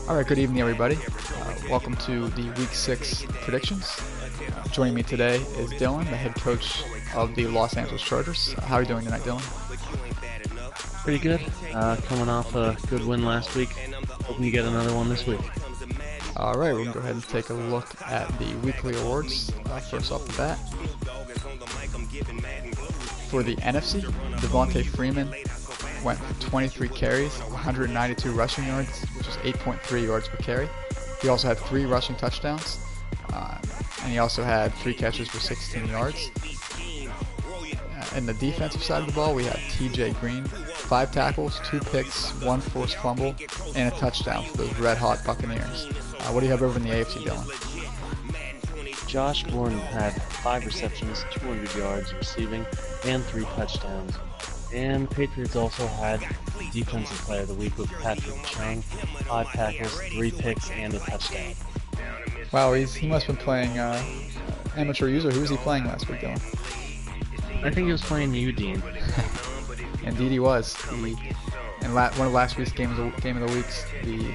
Alright, good evening everybody. Welcome to the Week 6 predictions. Joining me today is Dylan, the head coach of the Los Angeles Chargers. How are you doing tonight, Dylan? Pretty good. Coming off a good win last week. Hoping to get another one this week. Alright, we're going to go ahead and take a look at the weekly awards first off the bat. For the NFC, Devontae Freeman went for 23 carries, 192 rushing yards, which is 8.3 yards per carry. He also had 3 rushing touchdowns, and he also had 3 catches for 16 yards. In the defensive side of the ball, we have TJ Green, 5 tackles, 2 picks, 1 forced fumble, and a touchdown for those red-hot Buccaneers. What do you have over in the AFC, Dylan? Josh Gordon had 5 receptions, 200 yards receiving, and 3 touchdowns. And the Patriots also had Defensive Player of the Week with Patrick Chang, 5 tackles, 3 picks, and a touchdown. Wow, he must have been playing amateur user. Who was he playing last week, Dylan? I think he was playing you, Dean. Indeed he was. In one of last week's game of the weeks, the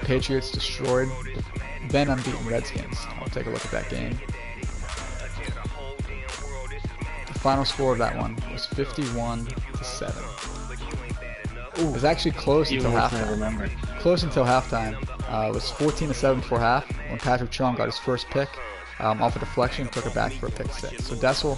Patriots destroyed the then unbeaten Redskins. I'll take a look at that game. The final score of that one was 51-7. It was actually close until halftime. Close until halftime. It was 14-7 before half when Patrick Chung got his first pick off a deflection and took it back for a pick 6. So Dessel,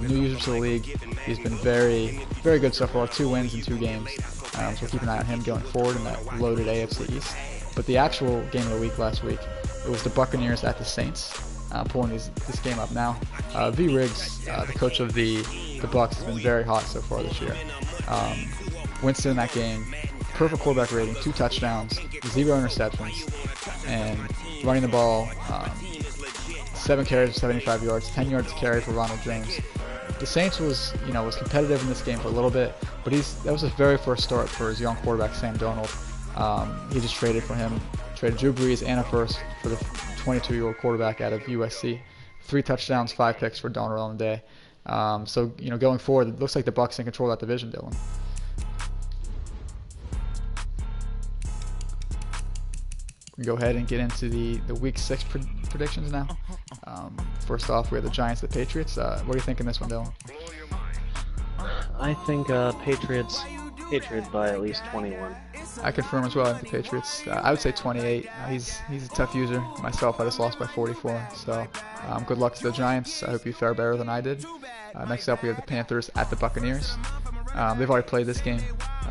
new user to the league, he's been very, very good so far. 2 wins in 2 games. So we'll keep an eye on him going forward in that loaded AFC East. But the actual game of the week last week, it was the Buccaneers at the Saints. Pulling this game up now. V. Riggs, the coach of the Bucs, has been very hot so far this year. Winston in that game, perfect quarterback rating, 2 touchdowns, 0 interceptions, and running the ball, 7 carries for 75 yards, 10 yards carry for Ronald Jones. The Saints was competitive in this game for a little bit, but that was his very first start for his young quarterback Sam Darnold. He just traded Drew Brees and a first for the 22-year-old quarterback out of USC. 3 touchdowns, 5 picks for Darnold on the day. So going forward, it looks like the Bucs in control of that division, Dylan. We can go ahead and get into the Week 6 predictions now. First off, we have the Giants and the Patriots. What do you think in this one, Dylan? I think Patriots by at least 21. I confirm as well. I think the Patriots. I would say 28. He's a tough user. Myself, I just lost by 44. So good luck to the Giants. I hope you fare better than I did. Next up, we have the Panthers at the Buccaneers. They've already played this game.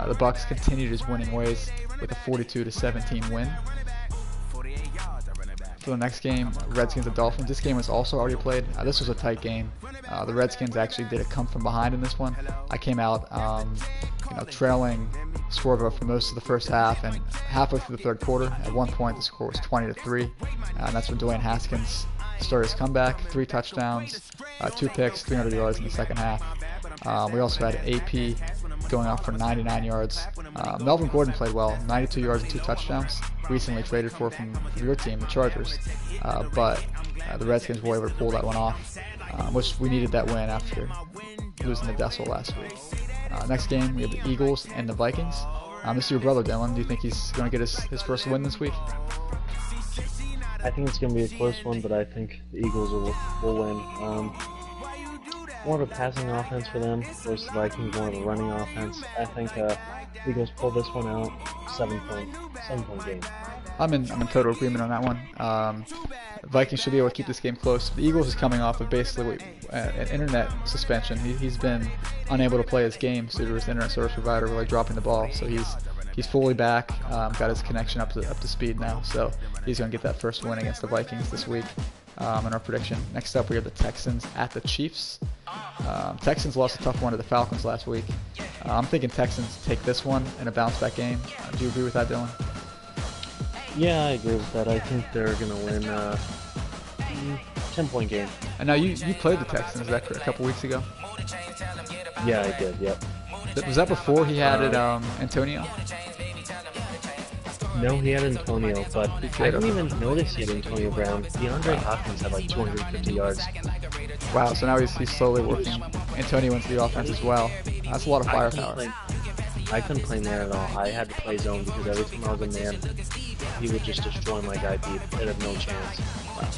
The Bucs continued his winning ways with a 42-17 win. For the next game, Redskins and Dolphins. This game was also already played. This was a tight game. The Redskins actually did come from behind in this one. I came out, trailing score for most of the first half, and halfway through the third quarter, at one point the score was 20-3, and that's when Dwayne Haskins started his comeback. 3 touchdowns, 2 picks, 300 yards in the second half. We also had AP going off for 99 yards. Melvin Gordon played well, 92 yards and 2 touchdowns. Recently traded from your team, the Chargers, but the Redskins were able to pull that one off, which we needed that win after losing to Dessel last week. Next game, we have the Eagles and the Vikings. This is your brother, Dylan. Do you think he's going to get his first win this week? I think it's going to be a close one, but I think the Eagles will win. More of a passing offense for them versus the Vikings, more of a running offense. I think Eagles pull this one out, 7-point game. I'm in total agreement on that one. Vikings should be able to keep this game close. The Eagles is coming off of basically an internet suspension. He's been unable to play his game due to his internet service provider really dropping the ball. So he's fully back, got his connection up to speed now. So he's going to get that first win against the Vikings this week in our prediction. Next up, we have the Texans at the Chiefs. Texans lost a tough one to the Falcons last week. I'm thinking Texans take this one in a bounce-back game. Do you agree with that, Dylan? Yeah, I agree with that. I think they're going to win a 10-point game. And now you played the Texans a couple weeks ago? Yeah, I did, yep. Was that before he had Antonio? No, he had Antonio, but I didn't even notice he had Antonio Brown. DeAndre Hopkins had like 250 yards. Wow, so now he's slowly working Antonio into the offense as well. That's a lot of firepower. I couldn't play man at all. I had to play zone because every time I was a man, he would just destroy my guy deep. They'd have no chance. Wow.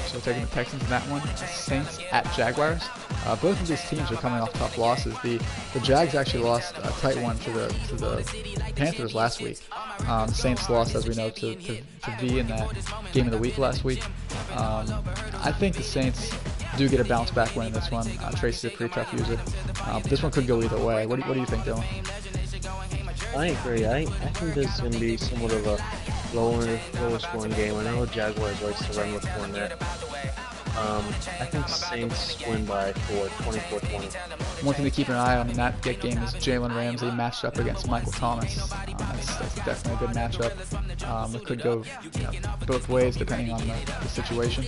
So taking the Texans in that one. Saints at Jaguars. Both of these teams are coming off tough losses. The Jags actually lost a tight one to the Panthers last week. The Saints lost, as we know, to V in that game of the week last week. I think the Saints do get a bounce back win in this one. Tracy's a pretty tough user. But this one could go either way. What do you think, Dylan? I agree. I think this is going to be somewhat of a lower scoring game. I know the Jaguars likes to run with Fournette. I think Saints win by 24-20. One thing to keep an eye on in that game is Jalen Ramsey matched up against Michael Thomas. That's definitely a good matchup. It could go both ways depending on the situation.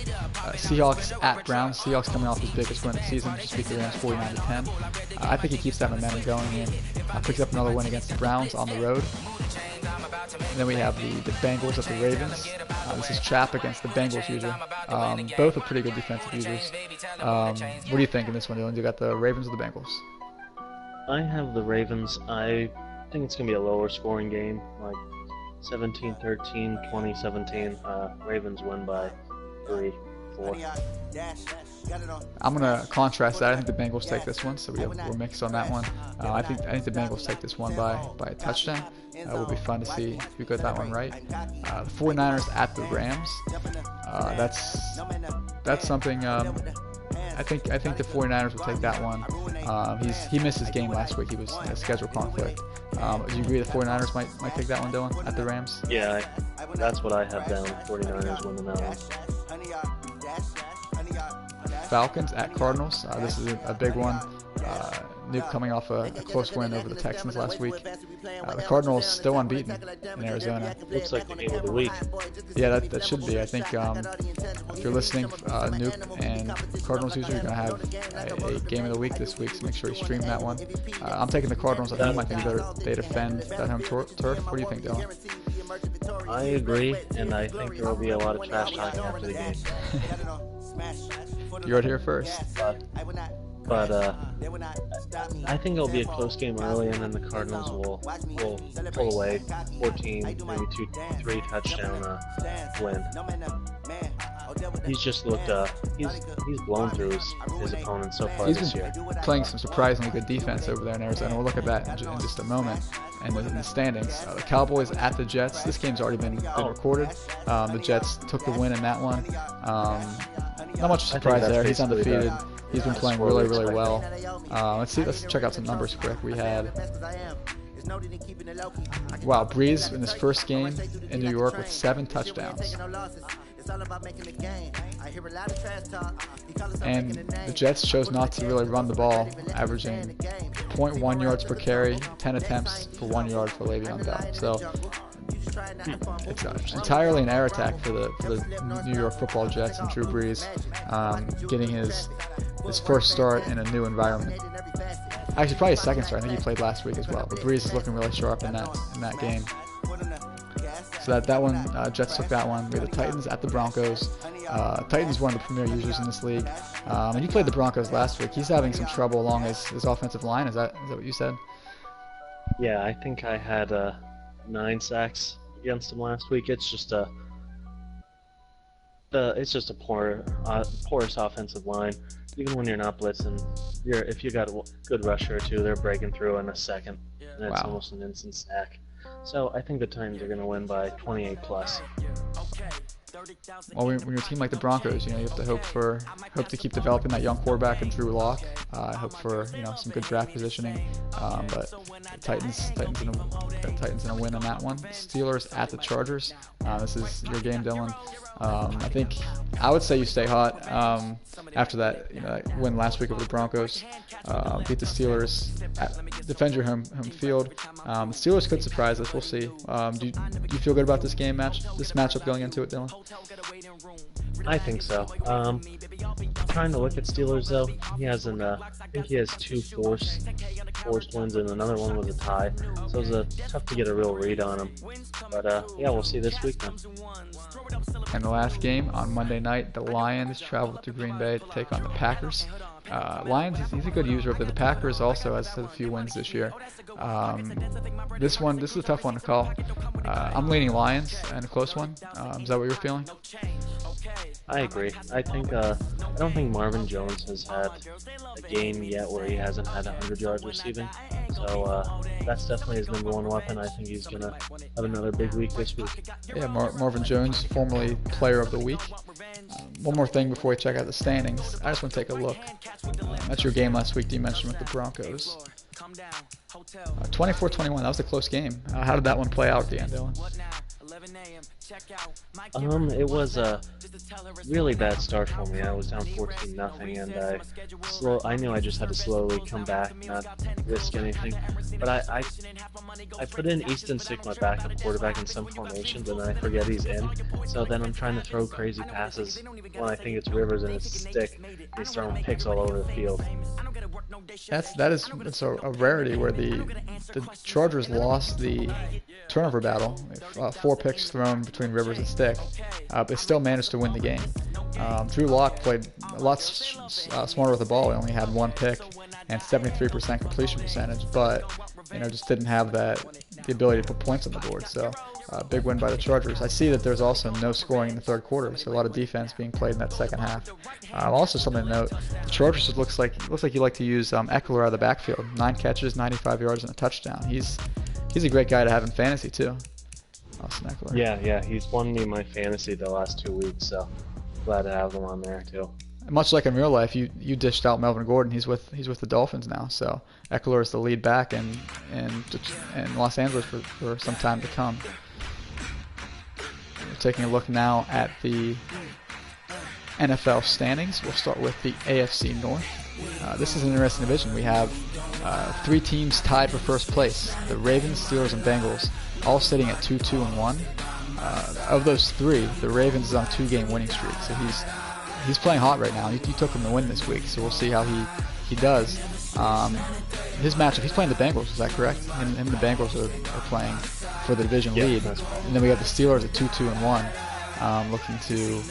Seahawks at Browns. Seahawks coming off his biggest win of the season, just beat the Rams 49-10. I think he keeps that momentum going and picks up another win against the Browns on the road. And then we have the Bengals at the Ravens. This is Chap against the Bengals user. Both are pretty good defensive users. What do you think in this one, Dylan? You got the Ravens or the Bengals? I have the Ravens. I think it's going to be a lower scoring game, like 17-13, 20-17. Ravens win by 3, 4. I'm gonna contrast that. I think the Bengals take this one, so we're mixed on that one. I think the Bengals take this one by a touchdown. It will be fun to see who got that one right. The 49ers at the Rams. That's something. I think the 49ers will take that one. He missed his game last week. He was in a schedule conflict. Do you agree the 49ers might take that one, Dylan, at the Rams? Yeah, that's what I have down. 49ers winning that one. Falcons at Cardinals. This is a big one. Nuke coming off a close win over the Texans last week. The Cardinals still unbeaten in Arizona. Looks like the game of the week. Yeah, that should be. I think if you're listening, Nuke and Cardinals user, you're going to have a game of the week this week, so make sure you stream that one. I'm taking the Cardinals at home. I think they defend that home turf. What do you think, Dylan? I agree, and I think there will be a lot of trash talking after the game. You heard here first. But I think it'll be a close game early, and then the Cardinals will pull away 14, maybe 2-3 touchdown win. He's just looked he's blown through his opponents so far this year. Playing some surprisingly good defense over there in Arizona. We'll look at that in just a moment. And in the standings, the Cowboys at the Jets. This game's already been recorded. The Jets took the win in that one. Not much surprise there. He's undefeated. He's been playing really well. Let's check out some numbers quick. We had Breeze in his first game in New York with 7 touchdowns. And the Jets chose not to really run the ball, averaging 0.1 yards per carry, 10 attempts for 1 yard for Le'Veon Bell. So it's entirely an air attack for the New York Football Jets and Drew Brees, getting his first start in a new environment. Actually, probably his second start. I think he played last week as well. But Brees is looking really sharp in that game. So that one, Jets took that one. We had the Titans at the Broncos. Titans one of the premier users in this league. And he played the Broncos last week. He's having some trouble along his offensive line. Is that what you said? Yeah, I think I had 9 sacks against him last week. It's just a porous offensive line. Even when you're not blitzing, if you got a good rusher or two, they're breaking through in a second, and it's almost an instant sack. So I think the Titans are going to win by 28+. Well, when you're a team like the Broncos, you have to hope to keep developing that young quarterback in Drew Lock. Hope for some good draft positioning. But the Titans in a win on that one. Steelers at the Chargers. This is your game, Dylan. I would say you stay hot after that win last week over the Broncos. Beat the Steelers. Defend your home field. The Steelers could surprise us. We'll see. Do you feel good about this matchup going into it, Dylan? I think so. Trying to look at Steelers though, I think he has 2 forced wins and another one was a tie. So it's tough to get a real read on him. But yeah, we'll see this week then. And the last game on Monday night, the Lions traveled to Green Bay to take on the Packers. Lions, he's a good user, but the Packers also has a few wins this year. This is a tough one to call. I'm leaning Lions and a close one. Is that what you're feeling? I agree. I don't think Marvin Jones has had a game yet where he hasn't had 100 yards receiving. So that's definitely his number one weapon. I think he's going to have another big week this week. Yeah, Marvin Jones, formerly Player of the Week. One more thing before we check out the standings. I just want to take a look. That's your game last week that you mentioned with the Broncos. 24-21, that was a close game. How did that one play out at the end, Dylan? It was a really bad start for me. I was down 14-0, and I knew I just had to slowly come back, not risk anything. But I put in Easton Stick, my backup quarterback, in some formations, and then I forget he's in. So then I'm trying to throw crazy passes when I think it's Rivers and it's Stick. He's throwing picks all over the field. It's a rarity where the Chargers lost the turnover battle. 4 picks thrown between Rivers and Stick, but they still managed to win the game. Drew Lock played a lot smarter with the ball. He only had 1 pick and 73% completion percentage, but just didn't have the ability to put points on the board. So big win by the Chargers. I see that there's also no scoring in the third quarter, so a lot of defense being played in that second half. Also something to note, the Chargers looks like you like to use Eckler out of the backfield. 9 catches, 95 yards, and a touchdown. He's a great guy to have in fantasy too. Austin Eckler. Yeah, he's won me my fantasy the last 2 weeks, so glad to have him on there too. Much like in real life, you dished out Melvin Gordon. He's with the Dolphins now, so Eckler is the lead back in Los Angeles for some time to come. We're taking a look now at the NFL standings. We'll start with the AFC North. This is an interesting division. We have 3 teams tied for first place. The Ravens, Steelers, and Bengals, all sitting at 2-2-1. Of those 3, the Ravens is on a 2-game winning streak, so he's playing hot right now. You took him to win this week, so we'll see how he does. His matchup, he's playing the Bengals, is that correct? Him and the Bengals are playing for the division lead. And then we have the Steelers at 2-2-1, looking to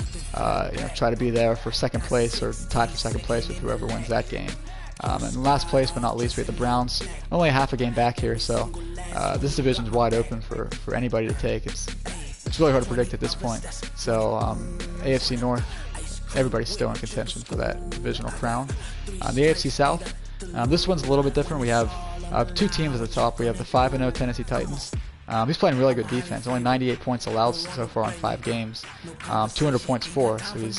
try to be there for second place or tied for second place with whoever wins that game. And last place but not least, we have the Browns, only a half a game back here, so this division's wide open for anybody to take. It's really hard to predict at this point. So AFC North, everybody's still in contention for that divisional crown. The AFC South, this one's a little bit different. We have 2 teams at the top. We have the 5-0 Tennessee Titans. He's playing really good defense. Only 98 points allowed so far on 5 games. 200 points for, so he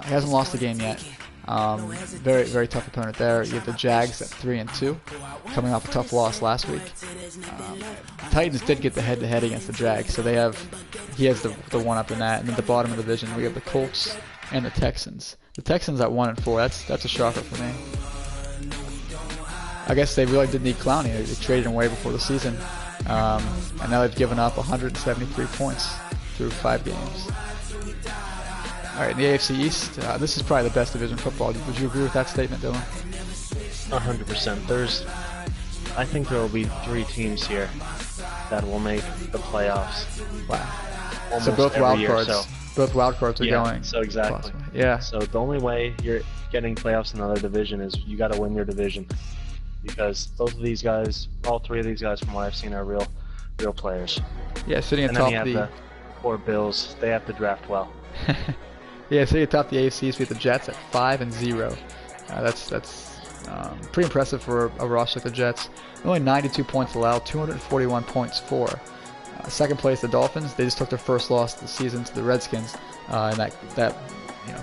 hasn't lost a game yet. Very, very tough opponent there. You have the Jags at 3-2, coming off a tough loss last week. The Titans did get the head-to-head against the Jags, so he has the one up in that. And then at the bottom of the division, we have the Colts and the Texans. The Texans at 1-4. That's a shocker for me. I guess they really did need Clowney. They traded him away before the season, and now they've given up 173 points through 5 games. All right, in the AFC East, this is probably the best division in football. Would you agree with that statement, Dylan? 100%. I think there will be 3 teams here that will make the playoffs. Wow. Almost so both wild cards. So. Both wild cards are going. So exactly. Possibly. Yeah. So the only way you're getting playoffs in another division is you got to win your division, because both of these guys, all 3 of these guys, from what I've seen, are real players. Yeah, sitting and atop then you have the poor Bills. They have to draft well. Yeah, sitting atop the AFC, we have the Jets at 5-0. That's pretty impressive for a roster like the Jets. Only 92 points allowed, 241 points for. Second place, the Dolphins. They just took their first loss of the season to the Redskins in that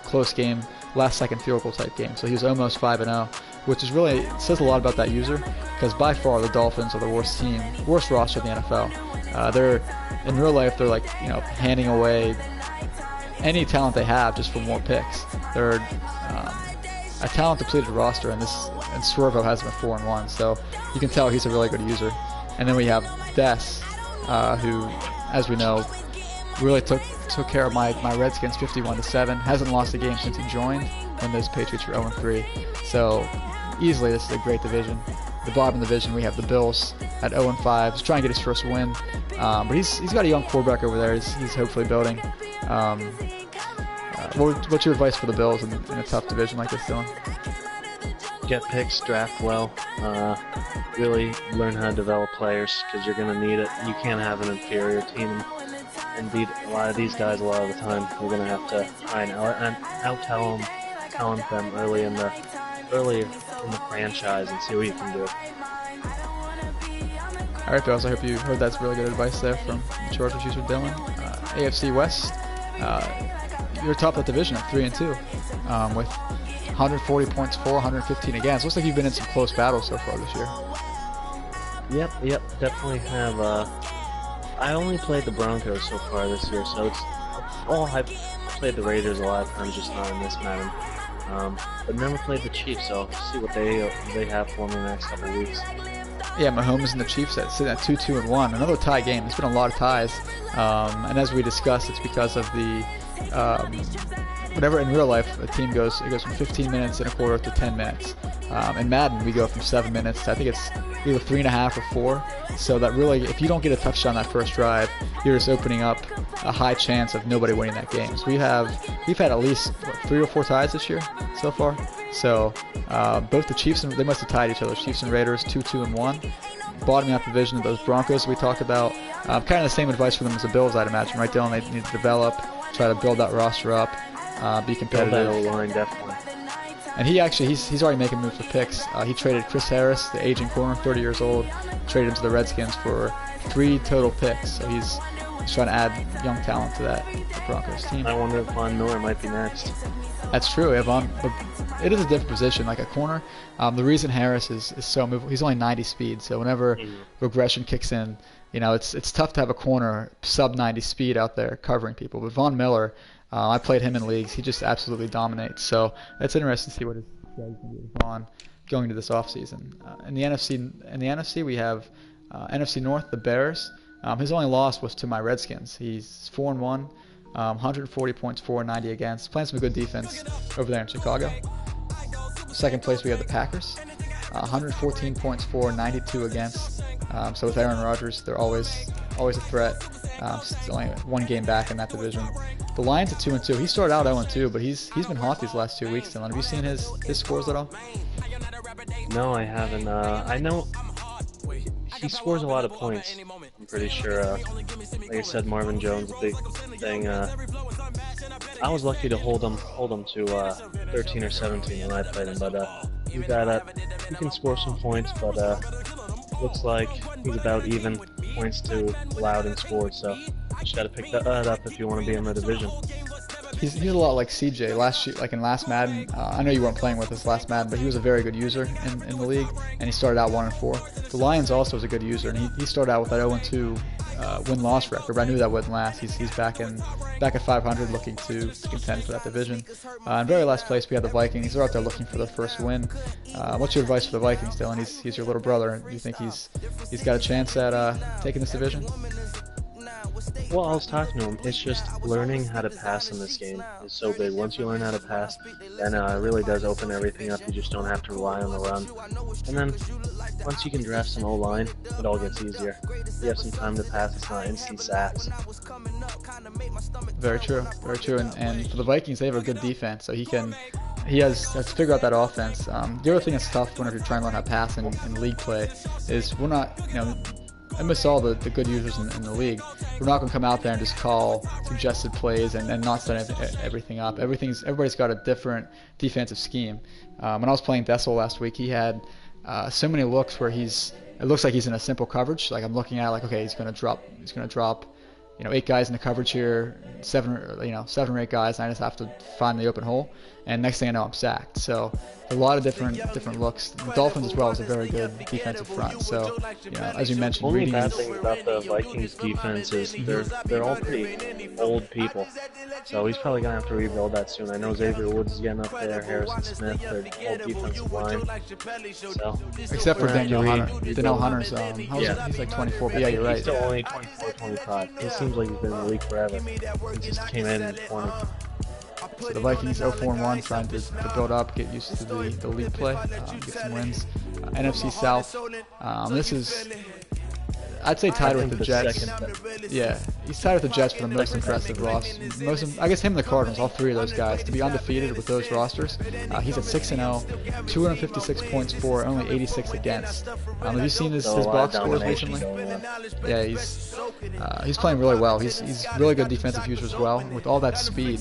close game, last-second field goal type game. So he was almost 5-0, which is really says a lot about that user, because by far the Dolphins are the worst roster in the NFL. They're in real life, they're like handing away any talent they have just for more picks. They're a talent-depleted roster, and Swervo has them at 4-1, so you can tell he's a really good user. And then we have Des, who, as we know, really took care of my Redskins 51-7. Hasn't lost a game since he joined, when those Patriots were 0-3. So easily, this is a great division. The bottom division, we have the Bills at 0-5. He's trying to get his first win, but he's got a young quarterback over there. He's hopefully building. what's your advice for the Bills in a tough division like this, Dylan? Get picks, draft well, really learn how to develop players because you're going to need it. You can't have an inferior team and beat a lot of these guys a lot of the time. You're going to have to try and out-talent them early in the franchise and see what you can do. All right, Bills, I hope you heard that's really good advice there from the Chargers user Dylan. AFC West, you're top of the division at 3-2 with 140 points for, 115 against. Looks like you've been in some close battles so far this year. Yep, definitely have. I only played the Broncos so far this year, so it's all I've played the Raiders a lot of times, just not in this Madden. But never played the Chiefs, so I'll see what they have for me in the next couple of weeks. Yeah, Mahomes and the Chiefs sitting at 2-2-1. Another tie game. There's been a lot of ties, and as we discussed, it's because of the whenever in real life a team goes from 15 minutes in a quarter to 10 minutes. In Madden, we go from 7 minutes to I think it's either 3.5 or 4. So that really, if you don't get a touchdown that first drive, you're just opening up a high chance of nobody winning that game. So we've had at least 3 or 4 ties this year so far. So both the Chiefs and they must have tied each other. Chiefs and Raiders 2-2-1. Bottoming out the division of those Broncos we talked about. Kind of the same advice for them as the Bills, I'd imagine, right, Dylan? They need to develop, try to build that roster up, be competitive. Build that O-line, definitely. And he's already making moves for picks. He traded Chris Harris, the aging corner, 30 years old, traded him to the Redskins for 3 total picks. So he's trying to add young talent to the Broncos team. I wonder if Von Miller might be next. That's true. It is a different position, like a corner. The reason Harris is so movable, he's only 90 speed, so whenever regression kicks in, it's tough to have a corner sub 90 speed out there covering people. But Von Miller, I played him in leagues. He just absolutely dominates. So it's interesting to see what his strategy can do with Von going into this offseason. In the NFC, we have NFC North, the Bears. His only loss was to my Redskins. He's 4-1. 140 points for, 90 against. Playing some good defense over there in Chicago. Second place we have the Packers. 114 points for, 92 against. So with Aaron Rodgers, they're always a threat. It's only 1 game back in that division. The Lions at 2-2. He started out 0-2, but he's been hot these last 2 weeks. Dylan, have you seen his scores at all? No, I haven't. I know he scores a lot of points. I'm pretty sure. Like I said, Marvin Jones, a big thing. I was lucky to hold him to 13 or 17 when I played him, but he's a guy that he can score some points, but looks like he's about even points to allowed and scored. So you just got to pick that up if you want to be in the division. He's a lot like CJ last year, like in last Madden. I know you weren't playing with us last Madden, but he was a very good user in the league, and he started out 1-4. The Lions also was a good user, and he started out with that 0-2 win-loss record. But I knew that wouldn't last. He's back at 500, looking to contend for that division. In very last place, we have the Vikings. They're out there looking for their first win. What's your advice for the Vikings, Dylan? He's your little brother. Do you think he's got a chance at taking this division? Well, I was talking to him. It's just learning how to pass in this game is so big. Once you learn how to pass, then it really does open everything up. You just don't have to rely on the run. And then once you can draft some O-line, it all gets easier. You have some time to pass. It's not instant sacks. Very true. Very true. And for the Vikings, they have a good defense, so he has to figure out that offense. The other thing that's tough whenever you're trying to learn how to pass in league play is we're not, amidst all the good users in the league, we're not going to come out there and just call suggested plays and not set everything up. Everybody's got a different defensive scheme. When I was playing Dessel last week, he had so many looks where it looks like he's in a simple coverage. Like I'm looking at okay, he's going to drop 8 guys in the coverage here, 7 or 8 guys, and I just have to find the open hole. And next thing I know, I'm sacked. So a lot of different looks. The Dolphins as well is a very good defensive front. So as you mentioned, only bad thing about the Vikings defense is they're all pretty old people. So he's probably gonna have to rebuild that soon. I know Xavier Woods is getting up there, Harrison Smith, their whole defensive line. So except for Daniel Hunter. Daniel Hunter's he's like 24. But yeah, you're right. He's still only 24, 25. He seems like he's been in the league forever. He just came in 20. So the Vikings 0-4-1, trying to build up, get used to the league play, get some wins. NFC South, this is I'd say tied with the Jets. Second. Yeah, he's tied with the Jets for the most impressive roster. I guess him and the Cardinals, all three of those guys, to be undefeated with those rosters. He's at 6-0, 256 points for, only 86 against. Have you seen his box scores recently? Yeah, he's playing really well. He's really good defensive user as well. With all that speed,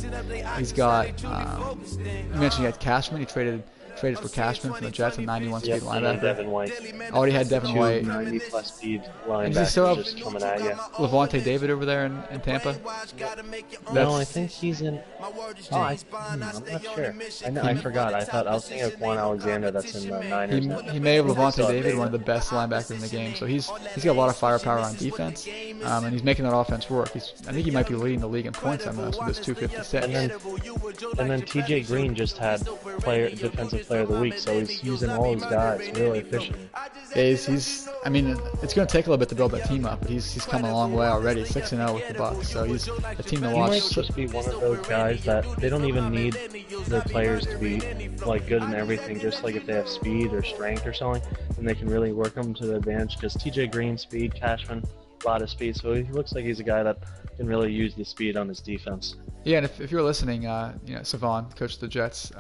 he's got. You mentioned he had Cashman. He traded for Cashman from the Jets, a 91 speed linebacker. Devin White. Already had Devin White. 90 plus speed linebacker. Does he still have just coming at you. Levante David over there in Tampa? No, I think he's in. I'm not sure. I forgot. I was thinking of Juan Alexander. That's in the Niners. He may have Levante David, one of the best linebackers in the game. So he's got a lot of firepower on defense, and he's making that offense work. I think he might be leading the league in points on this with his 256. And then TJ Green just had defensive player of the week, so he's using all his guys really efficiently. I mean, it's going to take a little bit to build that team up, but he's come a long way already, 6-0 with the Bucks. So he's a team to watch. He might just be one of those guys that they don't even need their players to be like good in everything. Just like if they have speed or strength or something, then they can really work them to their advantage. Because TJ Green, speed, Cashman, a lot of speed, so he looks like he's a guy that can really use the speed on his defense. Yeah, and if you're listening, Savon, coach of the Jets,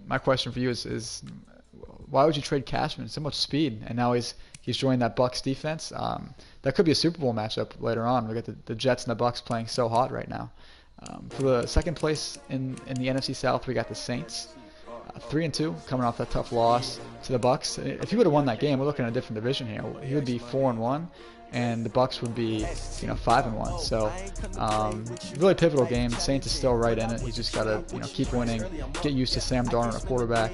my question for you is why would you trade Cashman? So much speed, and now he's joined that Bucks defense. That could be a Super Bowl matchup later on. We got the Jets and the Bucks playing so hot right now. For the second place in the NFC South, we got the Saints, 3-2, coming off that tough loss to the Bucks. If he would have won that game, we're looking at a different division here. He would be 4-1. And the Bucks would be, 5-1. So, really pivotal game. The Saints is still right in it. He's just got to, keep winning, get used to Sam Darnold, a quarterback,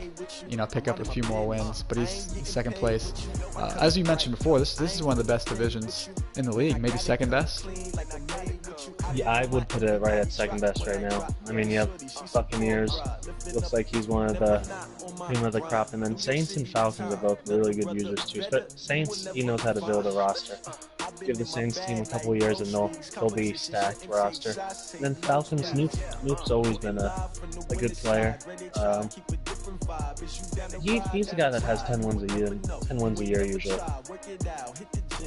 pick up a few more wins. But he's second place. As you mentioned before, this is one of the best divisions in the league, maybe second best. Yeah, I would put it right at second best right now. I mean, you have Buccaneers. Looks like he's one of the cream of the crop, and then Saints and Falcons are both really good users too. But Saints, he knows how to build a roster. Give the Saints team a couple of years and they'll be stacked roster. And then Falcons, Snoop's always been a good player. He's a guy that has 10 wins a year usually.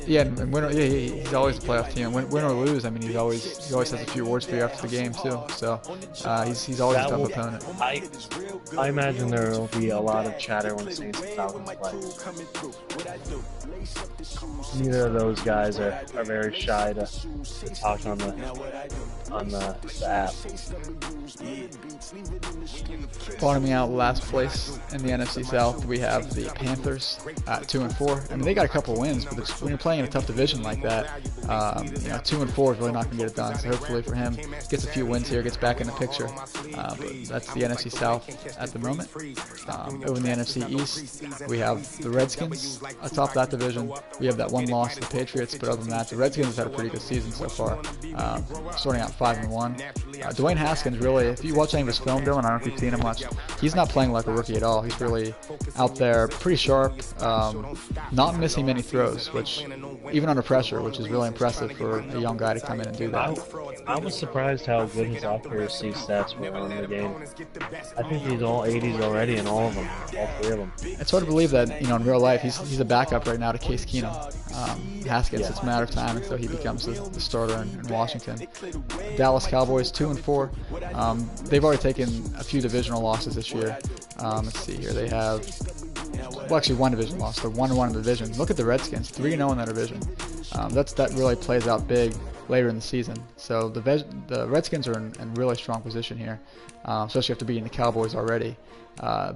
Yeah, and he's always a playoff team. Win or lose, I mean, he always has a few awards for you after the game too. So he's always a tough opponent. I imagine there will be a lot of chatter when Saints and Falcons play. Neither of those guys are very shy to talk on the app. Bottoming out last place in the NFC South, we have the Panthers at 2-4. I mean, they got a couple wins, but when you're playing in a tough division like that, 2-4 is really not going to get it done. So hopefully for him, gets a few wins here, gets back in the picture. But that's the NFC South at the moment. Over in the NFC East, we have the Redskins atop that division. We have that one loss to the Patriots, but other than that, the Redskins have had a pretty good season so far, starting out 5-1. Dwayne Haskins, really, if you watch any of his film, Dylan, I don't know if you've seen him much, he's not playing like a rookie at all. He's really out there, pretty sharp, not missing many throws, which even under pressure, which is really impressive for a young guy to come in and do that. I was surprised how good his accuracy stats were in the game. I think he's all 80s already in all of them, all three of them. It's hard to believe that, in real life, he's a backup right now to Case Keenum. Haskins, it's a matter of time until he becomes the starter in Washington. Dallas Cowboys 2-4. They've already taken a few divisional losses this year. Let's see here. They have, actually one division loss. They're 1-1 in the division. Look at the Redskins, 3-0 in that division. That really plays out big later in the season. So the Redskins are in really strong position here, especially after beating the Cowboys already.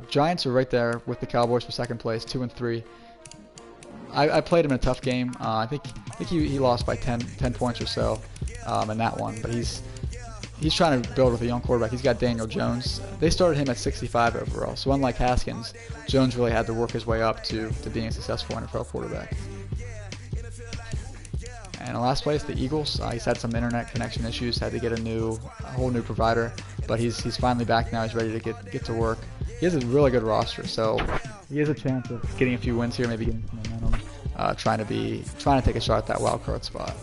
Giants are right there with the Cowboys for second place, 2-3. I played him in a tough game. I think he lost by 10 points or so in that one. But he's trying to build with a young quarterback. He's got Daniel Jones. They started him at 65 overall. So unlike Haskins, Jones really had to work his way up to being a successful NFL quarterback. And in last place, the Eagles. He's had some internet connection issues. Had to get a whole new provider. But he's finally back now. He's ready to get to work. He has a really good roster, so he has a chance of getting a few wins here, maybe getting some momentum, trying to take a shot at that wild card spot.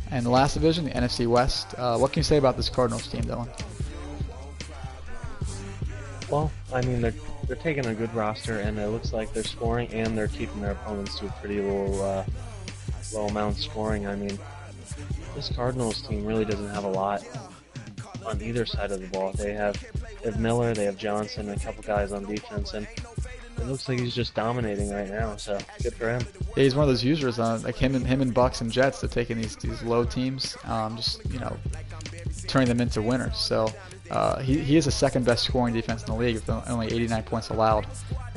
And the last division, the NFC West. What can you say about this Cardinals team, Dylan? Well, I mean, they're taking a good roster, and it looks like they're scoring and they're keeping their opponents to a pretty low amount of scoring. I mean, this Cardinals team really doesn't have a lot on either side of the ball. They have Miller, they have Johnson, and a couple guys on defense, and it looks like he's just dominating right now. So good for him. Yeah, he's one of those users, like him and Bucks and Jets, that taking these low teams, just turning them into winners. So he is the second best scoring defense in the league with only 89 points allowed.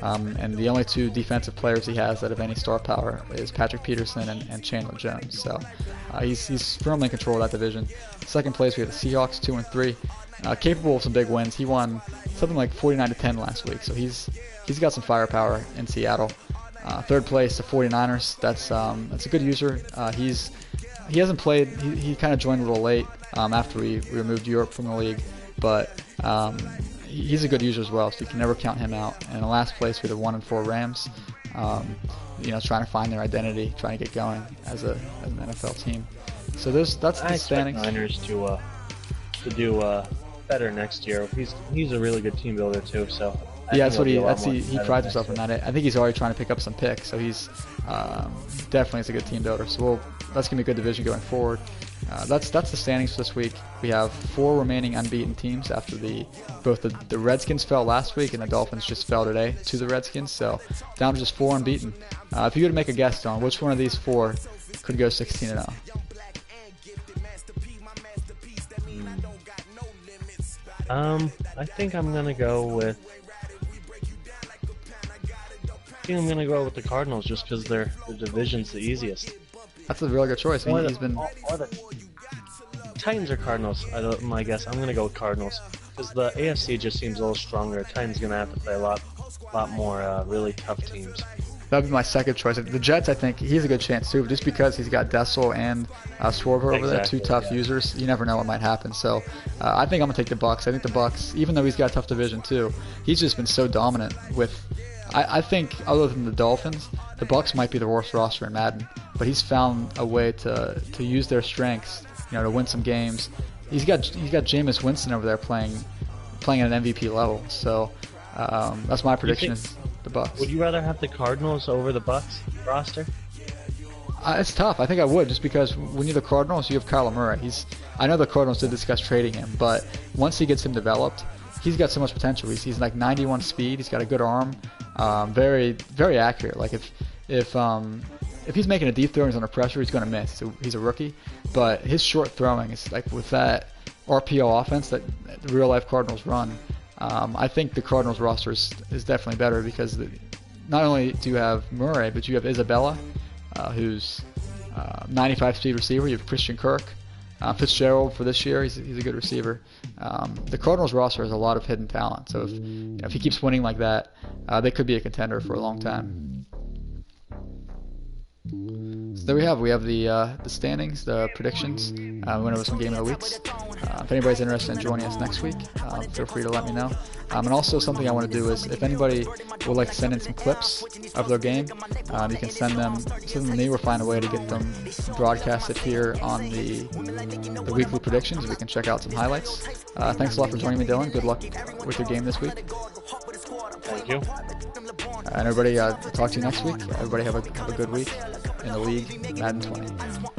And the only two defensive players he has that have any star power is Patrick Peterson and Chandler Jones. So he's firmly in control of that division. Second place, we have the Seahawks, 2-3, capable of some big wins. He won something like 49-10 last week, so he's got some firepower in Seattle. Third place, the 49ers. That's a good user. He hasn't played. He kind of joined a little late after we removed Europe from the league, but he's a good user as well, so you can never count him out. And in the last place, we have the 1-4 Rams. Trying to find their identity, trying to get going as an NFL team. So that's the standings. I expect Niners to do better next year. He's a really good team builder too. So yeah, he prides himself on that. I think he's already trying to pick up some picks, so he's definitely is a good team builder. So that's gonna be a good division going forward. That's the standings for this week. We have 4 remaining unbeaten teams after both the Redskins fell last week and the Dolphins just fell today to the Redskins. So down to just 4 unbeaten. If you were to make a guess on which one of these 4 could go 16-0. I think I'm gonna go with. The Cardinals just because their division's the easiest. That's a really good choice. He's been. Titans or Cardinals? My guess. I'm gonna go with Cardinals because the AFC just seems a little stronger. Titans gonna have to play a lot more really tough teams. That would be my second choice. The Jets, I think he's a good chance too, just because he's got Dessel and Swerver over there, 2 tough users. You never know what might happen. So I think I'm gonna take the Bucks. I think the Bucks, even though he's got a tough division too, he's just been so dominant with. I think other than the Dolphins, the Bucks might be the worst roster in Madden, but he's found a way to use their strengths, to win some games. He's got Jameis Winston over there playing at an MVP level. So that's my prediction. Is the Bucks. Would you rather have the Cardinals over the Bucks roster? It's tough. I think I would, just because when you're the Cardinals, you have Kyler Murray. I know the Cardinals did discuss trading him, but once he gets him developed, he's got so much potential. He's like 91 speed. He's got a good arm. Very, very accurate. Like if he's making a deep throw and he's under pressure, he's going to miss. So he's a rookie, but his short throwing is like with that RPO offense that the real life Cardinals run. I think the Cardinals roster is definitely better because not only do you have Murray, but you have Isabella, who's 95 speed receiver. You have Christian Kirk. Fitzgerald for this year, he's a good receiver. The Cardinals roster has a lot of hidden talent, so if he keeps winning like that, they could be a contender for a long time. So there we have the standings, the predictions. We went over some game of the weeks. If anybody's interested in joining us next week, feel free to let me know. And also something I want to do is if anybody would like to send in some clips of their game, you can send them to me. We'll find a way to get them broadcasted here on the weekly predictions. We can check out some highlights. Thanks a lot for joining me, Dylan. Good luck with your game this week. Thank you. And everybody, talk to you next week. Everybody have a good week in the league, Madden 20.